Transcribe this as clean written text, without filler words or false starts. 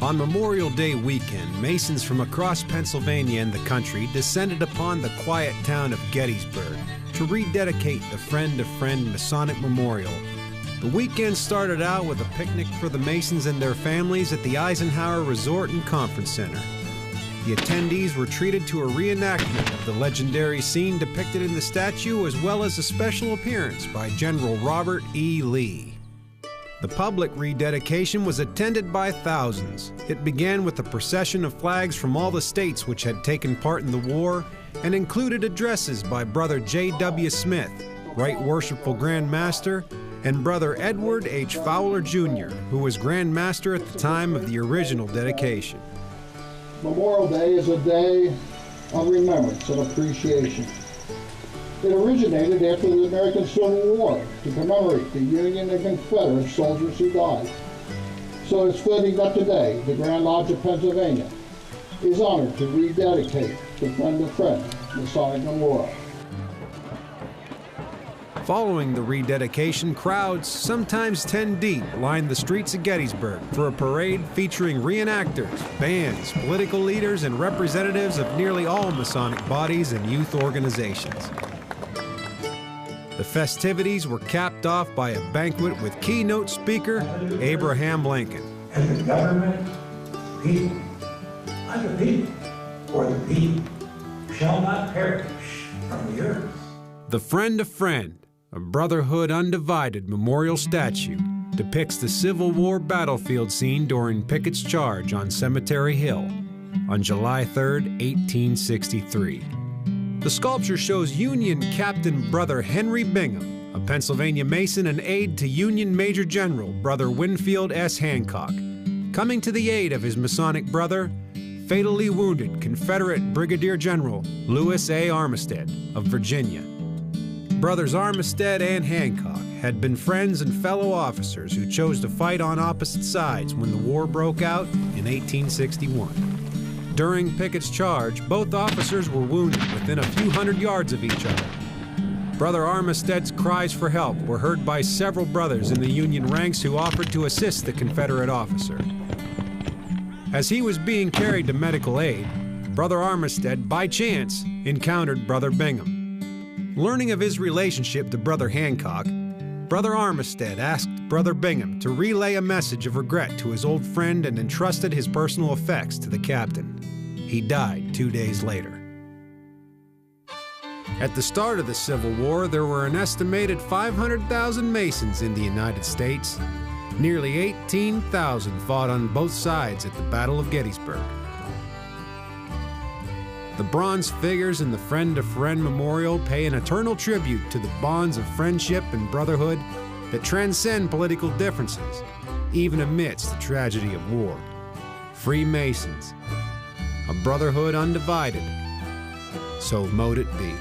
On Memorial Day weekend, Masons from across Pennsylvania and the country descended upon the quiet town of Gettysburg to rededicate the Friend of Friend Masonic Memorial. The weekend started out with a picnic for the Masons and their families at the Eisenhower Resort and Conference Center. The attendees were treated to a reenactment of the legendary scene depicted in the statue, as well as a special appearance by General Robert E. Lee. The public rededication was attended by thousands. It began with a procession of flags from all the states which had taken part in the war and included addresses by Brother J.W. Smith, Right Worshipful Grand Master, and Brother Edward H. Fowler, Jr., who was Grand Master at the time of the original dedication. Memorial Day is a day of remembrance and appreciation. It originated after the American Civil War to commemorate the Union and Confederate soldiers who died. So it's fitting that today, the Grand Lodge of Pennsylvania is honored to rededicate the Friend of Friend Masonic Memorial. Following the rededication, crowds, sometimes 10 deep, lined the streets of Gettysburg for a parade featuring reenactors, bands, political leaders, and representatives of nearly all Masonic bodies and youth organizations. The festivities were capped off by a banquet with keynote speaker Abraham Lincoln. And the government, people, by the people, for the people, shall not perish from the earth. The Friend of Friend, a Brotherhood Undivided memorial statue, depicts the Civil War battlefield scene during Pickett's charge on Cemetery Hill on July 3, 1863. The sculpture shows Union Captain Brother Henry Bingham, a Pennsylvania Mason and aide to Union Major General Brother Winfield S. Hancock, coming to the aid of his Masonic brother, fatally wounded Confederate Brigadier General Lewis A. Armistead of Virginia. Brothers Armistead and Hancock had been friends and fellow officers who chose to fight on opposite sides when the war broke out in 1861. During Pickett's charge, both officers were wounded within a few hundred yards of each other. Brother Armistead's cries for help were heard by several brothers in the Union ranks who offered to assist the Confederate officer. As he was being carried to medical aid, Brother Armistead, by chance, encountered Brother Bingham. Learning of his relationship to Brother Hancock, Brother Armistead asked Brother Bingham to relay a message of regret to his old friend and entrusted his personal effects to the captain. He died 2 days later. At the start of the Civil War, there were an estimated 500,000 Masons in the United States. Nearly 18,000 fought on both sides at the Battle of Gettysburg. The bronze figures in the Friend of Friend Memorial pay an eternal tribute to the bonds of friendship and brotherhood that transcend political differences, even amidst the tragedy of war. Freemasons, a brotherhood undivided, so mote it be.